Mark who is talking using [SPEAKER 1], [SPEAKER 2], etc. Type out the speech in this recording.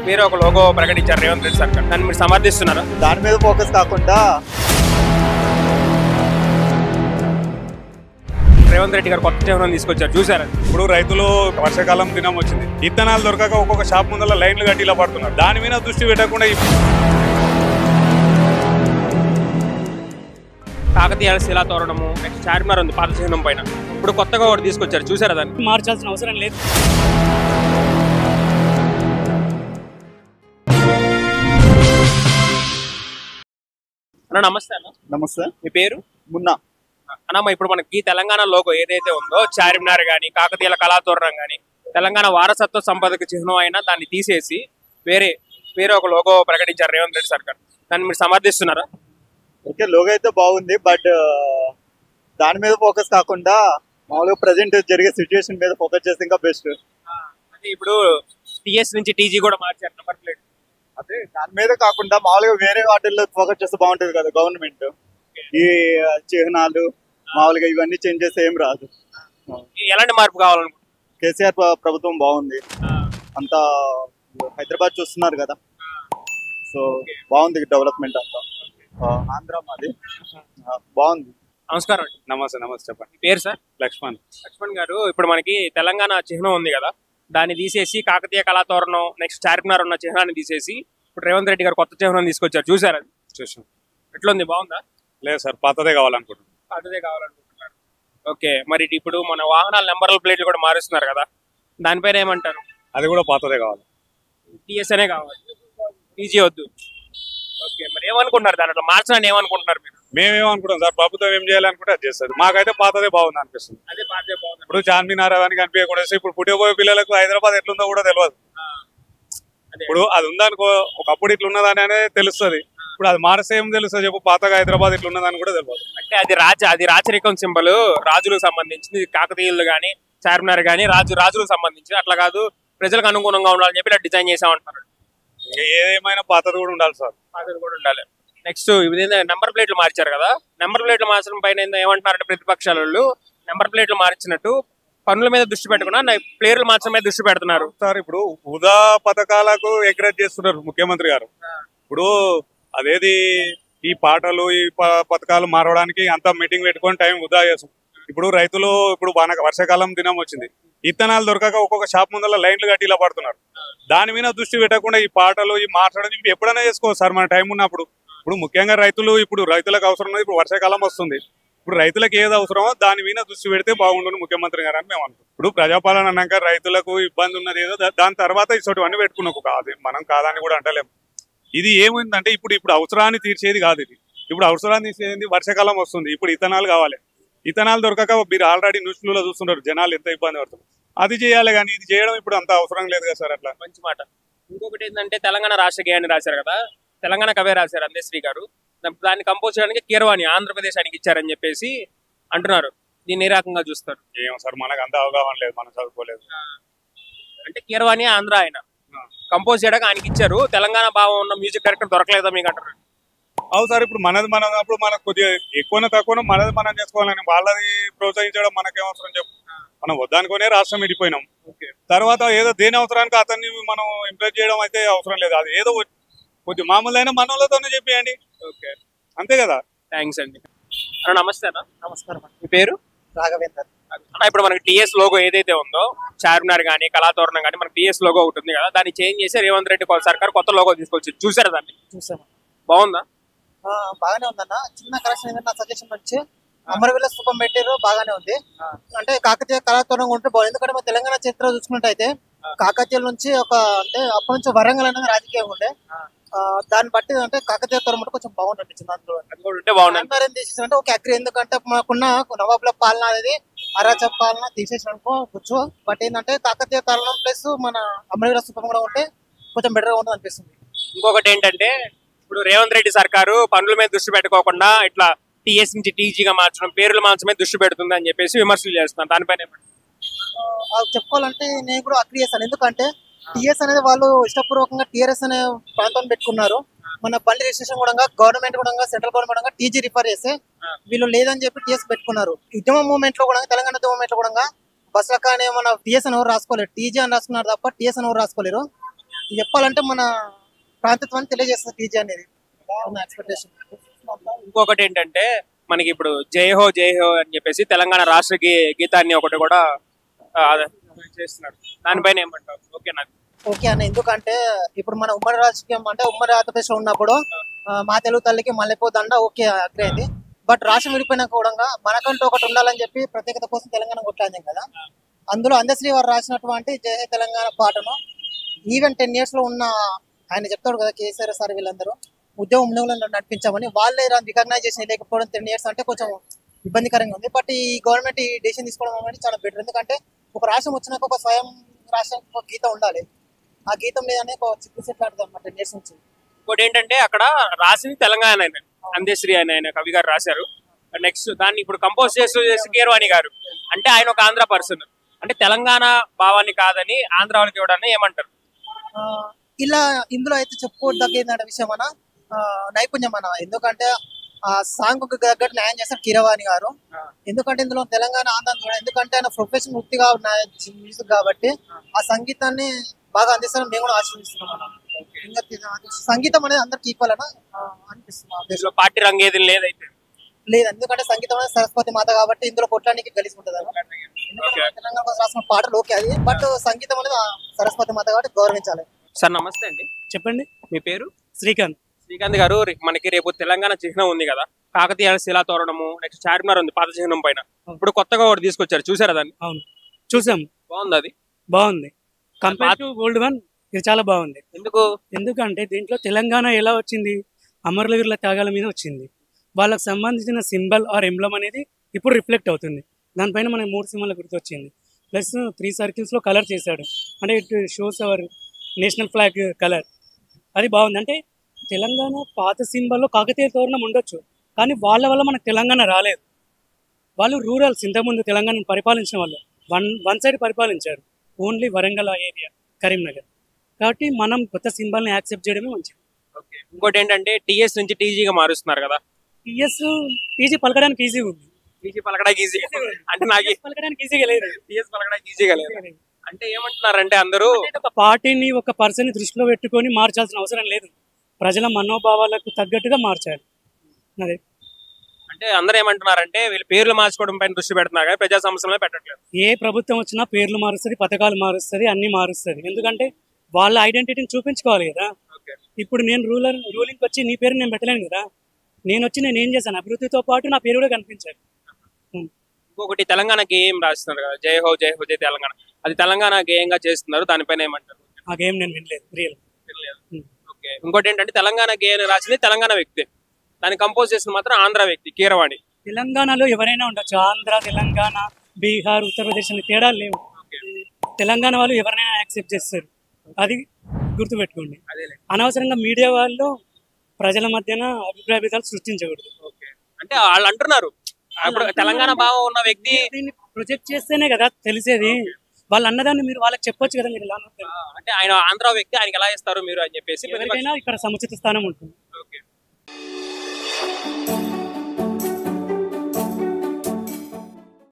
[SPEAKER 1] మీరు ఒక లోగో ప్రకటించారు రేవంత్ రెడ్డి సర్కార్, దాన్ని మీరు సమర్థిస్తున్నారా?
[SPEAKER 2] దాని మీద ఫోకస్ కాకుండా
[SPEAKER 1] రేవంత్ రెడ్డి గారు కొత్త చిహ్నం తీసుకొచ్చారు, చూసారా?
[SPEAKER 3] ఇప్పుడు రైతులు వర్షాకాలం దినం వచ్చింది, విత్తనాలు దొరకక ఒక్కొక్క షాప్ ముందర లైన్లు కట్టి ఇలా పడుతున్నారు. దాని మీద దృష్టి పెట్టకుండా
[SPEAKER 1] కాకతీయ శిలా తోరణము, నెక్స్ట్ చార్మినార్ ఉంది పాత చిహ్నం పైన, ఇప్పుడు కొత్తగా ఒకటి తీసుకొచ్చారు, చూసారా? దాన్ని
[SPEAKER 4] మార్చాల్సిన అవసరం లేదు.
[SPEAKER 1] అన్న నమస్తే. అన్న
[SPEAKER 2] నమస్తే.
[SPEAKER 1] మీ పేరు?
[SPEAKER 2] మున్నా.
[SPEAKER 1] అన్నమ్మ, ఇప్పుడు మనకి తెలంగాణ లోగో ఏదైతే ఉందో చార్మినార్ కానీ కాకతీయుల కళాతోరణం కానీ తెలంగాణ వారసత్వ సంపదకు చిహ్నం అయినా దాన్ని తీసేసి వేరే ఒక లోగో ప్రకటించారు రేవంత్ రెడ్డి సర్కార్, దాన్ని మీరు సమర్థిస్తున్నారా?
[SPEAKER 2] ఓకే, లోగో అయితే బాగుంది, బట్ దాని మీద ఫోకస్ కాకుండా మామూలుగా ప్రజెంట్ జరిగే సిచ్యువేషన్ మీద ఫోకస్ చేస్తే ఇంకా బెస్ట్.
[SPEAKER 1] అంటే ఇప్పుడు టిఎస్ నుంచి టీజీ కూడా మార్చారు నెంబర్ ప్లేట్.
[SPEAKER 2] అదే దాని మీద కాకుండా మామూలుగా వేరే వాటిల్లో ఫోకస్ చేస్తే బాగుంటుంది కదా గవర్నమెంట్. ఈ చిహ్నాలు మామూలుగా ఇవన్నీ చేంజ్ చేస్తే ఏం రాదు.
[SPEAKER 1] ఎలాంటి మార్పు కావాలనుకుంటున్నారు?
[SPEAKER 2] కేసీఆర్ ప్రభుత్వం బాగుంది, అంతా హైదరాబాద్ చూస్తున్నారు కదా, సో బాగుంది డెవలప్మెంట్ అంతా. ఆంధ్ర మాది బాగుంది.
[SPEAKER 1] నమస్కారం అండి.
[SPEAKER 3] నమస్తే. నమస్తే, చెప్పండి.
[SPEAKER 1] పేరు సార్?
[SPEAKER 3] లక్ష్మణ్.
[SPEAKER 1] లక్ష్మణ్ గారు, ఇప్పుడు మనకి తెలంగాణ చిహ్నం ఉంది కదా, దాన్ని తీసేసి కాకతీయ కళాతోరణం నెక్స్ట్ చార్మినార్ ఉన్న చిహ్నాన్ని తీసేసి ఇప్పుడు రేవంత్ రెడ్డి గారు కొత్త చిహ్నం తీసుకొచ్చారు, చూసారా?
[SPEAKER 3] చూసాం.
[SPEAKER 1] ఎట్లుంది, బాగుందా?
[SPEAKER 3] లేదు సార్, పాతదే కావాలనుకుంటున్నాను.
[SPEAKER 1] అదే కావాలనుకుంటున్నారు. ఓకే, మరి ఇప్పుడు మన వాహనాల నెంబర్ల ప్లేట్లు కూడా మారుస్తున్నారు కదా, దానిపైన ఏమంటారు?
[SPEAKER 3] అది కూడా పాతదే కావాలి.
[SPEAKER 1] టీఎస్ అనే కావాలి, టీజీ వద్దు. ఓకే, మరి ఏమనుకుంటున్నారు దాంట్లో మార్చడానికి? ఏమనుకుంటున్నారు మీరు?
[SPEAKER 3] మేమేమనుకుంటాం సార్, ప్రభుత్వం ఏం చేయాలనుకుంటే అది చేస్తుంది. మాకైతే పాతదే బాగుంది అనిపిస్తుంది.
[SPEAKER 1] అదే పాతే బాగుంది.
[SPEAKER 3] ఇప్పుడు చార్మినార్ అని కనిపించకూడదు. ఇప్పుడు పుట్టిపోయే పిల్లలకు హైదరాబాద్ ఎట్లుందో కూడా తెలియదు. ఇప్పుడు అది ఉందనుకో, ఒకప్పుడు ఇట్లున్నదని అనేది తెలుస్తుంది. ఇప్పుడు అది మారిస్తే ఏం తెలుస్తుంది చెప్పు? పాతగా హైదరాబాద్ ఇట్లున్నదని కూడా తెలియదు.
[SPEAKER 1] అంటే అది రాచరికం సింబల్, రాజులకు సంబంధించింది. కాకతీయులు కానీ చార్మినార్ కానీ రాజులకు సంబంధించి, అట్లా కాదు ప్రజలకు అనుగుణంగా ఉండాలని చెప్పి ఇలా డిజైన్ చేసామంటారు.
[SPEAKER 3] ఏదేమైనా పాతది కూడా ఉండాలి సార్,
[SPEAKER 1] పాతది కూడా ఉండాలి. నెక్స్ట్ నెంబర్ ప్లేట్లు మార్చారు కదా, నెంబర్ ప్లేట్లు మార్చడం పైన ఏమంటున్నారంటే ప్రతిపక్షాల వాళ్ళు నెంబర్ ప్లేట్లు మార్చినట్టు పనుల మీద దృష్టి పెట్టకుండా ప్లేట్లు మార్చడం మీద దృష్టి పెడుతున్నారు
[SPEAKER 3] సార్. ఇప్పుడు ఉదా పథకాలకు ఎంకరేజ్ చేస్తున్నారు ముఖ్యమంత్రి గారు. ఇప్పుడు అదేది ఈ పాటలు ఈ పథకాలు మారడానికి అంతా మీటింగ్ పెట్టుకొని టైం వృధా చేస్తాం. ఇప్పుడు రైతులు ఇప్పుడు వర్షాకాలం దినం వచ్చింది, విత్తనాలు దొరకక ఒక్కొక్క షాప్ ముందర లైన్లు కట్టి ఇలా పడుతున్నారు. దాని మీద దృష్టి పెట్టకుండా ఈ పాటలు ఈ మాట్లాడడం ఎప్పుడైనా చేసుకోవచ్చు సార్ మన టైం ఉన్నప్పుడు. ఇప్పుడు ముఖ్యంగా రైతులకు అవసరం ఉన్నది. ఇప్పుడు వర్షాకాలం వస్తుంది, ఇప్పుడు రైతులకు ఏది అవసరమో దాని మీద దృష్టి పెడితే బాగుండును ముఖ్యమంత్రి గారు అని మేము అనుకుంటాం. ఇప్పుడు ప్రజాపాలన అన్నాక రైతులకు ఇబ్బంది ఉన్నది ఏదో, దాని తర్వాత ఇటువంటివన్నీ పెట్టుకున్నాకు కాదు, మనం కాదని కూడా అంటలేము. ఇది ఏమైందంటే ఇప్పుడు అవసరాన్ని తీర్చేది కాదు. ఇప్పుడు అవసరాన్ని తీర్చేది వర్షాకాలం వస్తుంది, ఇప్పుడు ఇథనాలు కావాలి. ఇథనాలు దొరకక మీరు ఆల్రెడీ న్యూస్లో చూస్తున్నారు జనాలు ఎంత ఇబ్బంది పడుతున్నారు. అది చేయాలి కానీ ఇది చేయడం ఇప్పుడు అంత అవసరం లేదు కదా సార్. అట్లా
[SPEAKER 1] మంచి మాట. ఇంకొకటి ఏంటంటే తెలంగాణ రాష్ట్ర గేయాన్ని రాశారు కదా, తెలంగాణ కవే రాశారు అందశ్రీ గారు, దాన్ని కంపోజ్ చేయడానికి కీరవాణి ఆంధ్రప్రదేశానికి ఇచ్చారని చెప్పేసి అంటున్నారు. దీన్ని ఏ రకంగా చూస్తారు?
[SPEAKER 3] ఏమో సార్, మనకు అంత అవగాహన లేదు, మనం చదువుకోలేదు.
[SPEAKER 1] అంటే కీరవాణి ఆంధ్ర ఆయన కంపోజ్ చేయడానికి ఆయనకి ఇచ్చారు, తెలంగాణ భావం ఉన్న మ్యూజిక్ డైరెక్టర్ దొరకలేదా మీకు అంటారు?
[SPEAKER 3] అవును సార్, ఇప్పుడు మనది అప్పుడు మనకు కొద్దిగా ఎక్కువ తక్కువ మనది మనం చేసుకోవాలని వాళ్ళది ప్రోత్సహించడం మనకేమవసరం చెప్పు. మనం వద్దనుకునే రాష్ట్రం విడిపోయినాం. తర్వాత ఏదో దేని అవసరానికి అతన్ని మనం ఇంప్రెస్ చేయడం అయితే అవసరం లేదు. అది ఏదో కొద్ది మామూలు అయినా మనోళ్ళతోనే చెప్పేయండి. ఓకే, అంతే కదా.
[SPEAKER 1] థ్యాంక్స్ అండి. నమస్తే అన్న.
[SPEAKER 4] నమస్కారం.
[SPEAKER 1] మీ పేరు?
[SPEAKER 4] రాఘవేందర్.
[SPEAKER 1] అన్న, ఇప్పుడు మనకి టీఎస్ లోగో ఏదైతే ఉందో చార్మినార్ కానీ కళాతోరణం కానీ మనకి టీఎస్ లోగో ఒకటి ఉంది కదా, దాన్ని చేంజ్ చేసి రేవంత్ రెడ్డి సర్కార్ కొత్త లోగో తీసుకొచ్చి, చూసారా దాన్ని?
[SPEAKER 4] చూసాను.
[SPEAKER 1] బాగుందా?
[SPEAKER 4] బాగానే ఉందన్న. చిన్న కరెక్షన్ ఏంటంటే నా సజెషన్ వచ్చి అమరవీల స్థూపం పెట్టారు, బాగానే ఉంది. అంటే కాకతీయ కళాతోరణం ఉంటే బాగుంది. ఎందుకంటే మన తెలంగాణ చరిత్ర చూసుకున్నట్టయితే కాకతీయుల నుంచి అంటే అప్పటి నుంచి వరంగల్ అనేది రాజకీయం ఉండే, దాన్ని బట్టి అంటే కాకతీయ తోరణం కొంచెం బాగుంటుంది. అంటే ఒక అగ్రి, ఎందుకంటే మాకున్న నవాబుల పాలన అనేది అరాచక పాలన తీసేసానుకోవచ్చు. బట్ ఏంటంటే కాకతీయ తోరణం ప్లస్ మన అమరవీల స్థూపం కూడా ఉంటే కొంచెం బెటర్గా ఉంటుంది అనిపిస్తుంది.
[SPEAKER 1] ఇంకొకటి ఏంటంటే ఇప్పుడు రేవంత్ రెడ్డి సర్కారు పనుల మీద దృష్టి పెట్టుకోకుండా ఇట్లా టీఎస్ నుంచి టీజీగా మార్చడం, పేర్లు మార్చడం మీద దృష్టి పెడుతుంది అని చెప్పేసి విమర్శలు చేస్తున్నారు. దానిపైన
[SPEAKER 4] చెప్పుకోవాలంటే నేను కూడా అగ్రి చేస్తాను. ఎందుకంటే టీఎస్ అనేది వాళ్ళు ఇష్టపూర్వకంగా టీఆర్ఎస్ అనే ప్రాంతాన్ని పెట్టుకున్నారు. మన బండి రిజిస్ట్రేషన్ కూడా గవర్నమెంట్ కూడా సెంట్రల్ గవర్నమెంట్ కూడా టీజీ రిఫర్ చేస్తే వీళ్ళు లేదని చెప్పి టీఎస్ పెట్టుకున్నారు. ఉద్యమ మూవ్మెంట్ లో కూడా తెలంగాణ మూవ్మెంట్ లో కూడా బస్సుల కానీ మన టీఎస్ అని ఎవరు రాసుకోలేరు, టీజీ అని రాసుకున్నారు తప్ప టీఎస్ అని ఎవరు రాసుకోలేరు. చెప్పాలంటే మన ప్రాంతత్వాన్ని తెలియజేస్తుంది టీజీ అనేది ఎక్స్పెక్టేషన్.
[SPEAKER 1] ఇంకొకటి ఏంటంటే మనకి ఇప్పుడు జై హో అని చెప్పేసి తెలంగాణ రాష్ట్ర గీతాన్ని ఒకటి కూడా చేస్తున్నాడు. దానిపైన ఏమంటారు? ఓకే నాకు
[SPEAKER 4] ఓకే అన్న, ఎందుకంటే ఇప్పుడు మన ఉమ్మడి రాజకీయం అంటే ఉమ్మడి ఆంధ్రప్రదేశ్ లో ఉన్నప్పుడు మా తెలుగు తల్లికి మల్లెపూ దండ ఓకే అగ్రి అయింది. బట్ రాష్ట్రం విడిపోయినా కూడా మనకంటూ ఒకటి ఉండాలని చెప్పి ప్రత్యేకత కోసం తెలంగాణ కొట్లాడింది కదా. అందులో అందశ్రీ వారు రాసినటువంటి జయ హే తెలంగాణ పాటను ఈవెన్ 10 years లో ఉన్న ఆయన చెప్తాడు కదా కేసీఆర్ సార్ వీళ్ళందరూ ఉద్యమంలో నడిపించామని, వాళ్ళే రికగ్నైజ్ చేసిన లేకపోవడం 10 years అంటే కొంచెం ఇబ్బందికరంగా ఉంది. బట్ ఈ గవర్నమెంట్ ఈ డెసిషన్ తీసుకోవడం అనేది చాలా బెటర్. ఎందుకంటే ఒక రాష్ట్రం వచ్చినాక ఒక స్వయం రాష్ట్రానికి ఒక గీతం ఉండాలి. ఆ గీతం లేదనే ఒక చిక్కు సెట్ ఆడుతుంది అన్నమాట 10 years నుంచి.
[SPEAKER 1] ఇంకోటి ఏంటంటే అక్కడ రాసింది తెలంగాణ అందశ్రీ ఆయన కవి గారు రాశారు. నెక్స్ట్ దాన్ని ఇప్పుడు కంపోజ్ చేసి కీరవాణి గారు, అంటే ఆయన ఒక ఆంధ్ర పర్సన్, అంటే తెలంగాణ భావాన్ని కాదని ఆంధ్ర వాళ్ళకి ఇవ్వడాన్ని ఏమంటారు?
[SPEAKER 4] ఇలా ఇందులో అయితే చెప్పుకోదగ్గ విషయం అన్న నైపుణ్యం అన్న. ఎందుకంటే ఆ సాంగ్ తగ్గట్టు న్యాయం చేస్తారు కీరవాణి గారు. ఎందుకంటే ఇందులో తెలంగాణ ఆంధ్ర, ఎందుకంటే ఆయన ప్రొఫెషన్ వృత్తిగా మ్యూజిక్ కాబట్టి ఆ సంగీతాన్ని బాగా అందిస్తారని మేము కూడా ఆశీర్వదిస్తున్నాం. సంగీతం అనేది అందరికి ఈక్వల్ అని అనిపిస్తుంది.
[SPEAKER 1] పార్టీ రంగు ఏది లేదైతే
[SPEAKER 4] లేదు, ఎందుకంటే సంగీతం అనేది సరస్వతి మాత కాబట్టి ఇందులో కొట్టడానికి కలిసి ఉంటుంది. తెలంగాణ రాసిన పాటలు ఓకే అది, బట్ సంగీతం అనేది సరస్వతి మాత కాబట్టి గౌరవించాలి.
[SPEAKER 1] సార్ నమస్తే అండి,
[SPEAKER 5] చెప్పండి.
[SPEAKER 1] మీ పేరు?
[SPEAKER 5] శ్రీకాంత్.
[SPEAKER 1] శ్రీకాంత్ గారు, మనకి రేపు తెలంగాణ చిహ్నం ఉంది కదా, కాకతీయ శిలా తోరణము, నెక్స్ట్ చార్మినార్ ఉంది పాత చిహ్నం పైన. ఇప్పుడు కొత్తగా ఒకటి తీసుకొచ్చారు, చూసారా దాన్ని?
[SPEAKER 5] అవును చూసాం.
[SPEAKER 1] బాగుంది, అది
[SPEAKER 5] బాగుంది. కంపేర్ టు ఓల్డ్ వన్ ఇది చాలా బాగుంది. ఎందుకంటే దీంట్లో తెలంగాణ ఎలా వచ్చింది, అమరవీరుల త్యాగాల మీద వచ్చింది. వాళ్ళకి సంబంధించిన సింబల్ ఆర్ ఎంబ్లమ్ అనేది ఇప్పుడు రిఫ్లెక్ట్ అవుతుంది. దానిపైన మనకి 3 సింబల్ గుర్తొచ్చింది. ప్లస్ 3 circles లో కలర్ చేశాడు, అంటే it shows our national flag colour. అది బాగుంది. అంటే తెలంగాణ పాత సింబల్లో కాకతీయ తోరణం ఉండొచ్చు, కానీ వాళ్ళ వల్ల మనకు తెలంగాణ రాలేదు. వాళ్ళు రూరల్స్, ఇంతకుముందు తెలంగాణను పరిపాలించిన వాళ్ళు వన్ సైడ్ పరిపాలించారు, ఓన్లీ వరంగల్ ఏరియా, కరీంనగర్. కాబట్టి మనం కొత్త సింబల్ని యాక్సెప్ట్ చేయడమే మంచిది.
[SPEAKER 1] ఇంకోటి ఏంటంటే టీఎస్ నుంచి టీజీగా మారుస్తున్నారు కదా.
[SPEAKER 5] టీజీ పలకడానికి ఈజీగా ఉంది,
[SPEAKER 1] టీజీ పలకడానికి ఈజీగా అంటే నాకు
[SPEAKER 5] పలకడానికి ఈజీగా లేదు,
[SPEAKER 1] టీఎస్ పలకడానికి ఈజీగా లేదు. అంటే ఏమంటున్నారంటే అందరూ
[SPEAKER 5] ఒక పార్టీని ఒక పర్సన్ దృష్టిలో పెట్టుకొని మార్చాల్సిన అవసరం లేదు, ప్రజల మనోభావాలకు తగ్గట్టుగా మార్చాలి. అదే
[SPEAKER 1] అంటే అందరూ ఏమంటున్నారంటే వీళ్ళు పేర్లు మార్చుకోవడం పైన దృష్టి పెడుతున్నారు కానీ ప్రజా సమస్యలే పెట్టట్లేదు.
[SPEAKER 5] ఏ ప్రభుత్వం వచ్చినా పేర్లు మారుస్తుంది, పథకాలు మారుస్తుంది, అన్ని మారుస్తుంది. ఎందుకంటే వాళ్ళ ఐడెంటిటీని చూపించుకోవాలి కదా. ఇప్పుడు నేను రూలింగ్కి వచ్చి నీ పేరు నేను పెట్టలేను కదా. నేను వచ్చి నేను ఏం చేశాను, అభివృద్ధితో పాటు నా పేరు కూడా కనిపించాలి.
[SPEAKER 1] ఇంకొకటి తెలంగాణ గేయం రాస్తున్నారు కదా, జై హో జై తెలంగాణ, అది తెలంగాణ గేయంగా చేస్తున్నారు, దానిపైన ఏమంటారు?
[SPEAKER 5] ఆ గేయం నేను వినలేదు, రియల్.
[SPEAKER 1] ఓకే. ఇంకోటి ఏంటంటే తెలంగాణ గేయం రాసింది తెలంగాణ వ్యక్తి, దాన్ని కంపోజ్ చేసిన మాత్రం ఆంధ్ర వ్యక్తి కీరవాణి.
[SPEAKER 5] తెలంగాణలో ఎవరైనా ఉండొచ్చు, ఆంధ్ర, తెలంగాణ, బీహార్, ఉత్తరప్రదేశ్ అనే తేడా లేవు. తెలంగాణ వాళ్ళు ఎవరైనా యాక్సెప్ట్ చేస్తారు, అది గుర్తుపెట్టుకోండి. అనవసరంగా మీడియా వాళ్ళు ప్రజల మధ్యన అభిప్రాయ భేదాలు సృష్టించకూడదు.
[SPEAKER 1] అంటే వాళ్ళు అంటున్నారు ఇప్పుడు తెలంగాణ భావం ఉన్న వ్యక్తి
[SPEAKER 5] దీన్ని ప్రొజెక్ట్ చేస్తేనే కదా తెలిసేది. వాళ్ళు అన్నదాన్ని మీరు వాళ్ళకి చెప్పొచ్చు కదా, మీరు
[SPEAKER 1] అంటే ఆయన ఆంధ్ర వ్యక్తి, ఆయనకి ఎలా ఇస్తారు మీరు అని చెప్పేసి
[SPEAKER 5] ఎవరికైనా ఇక్కడ సముచిత స్థానం ఉంటుంది.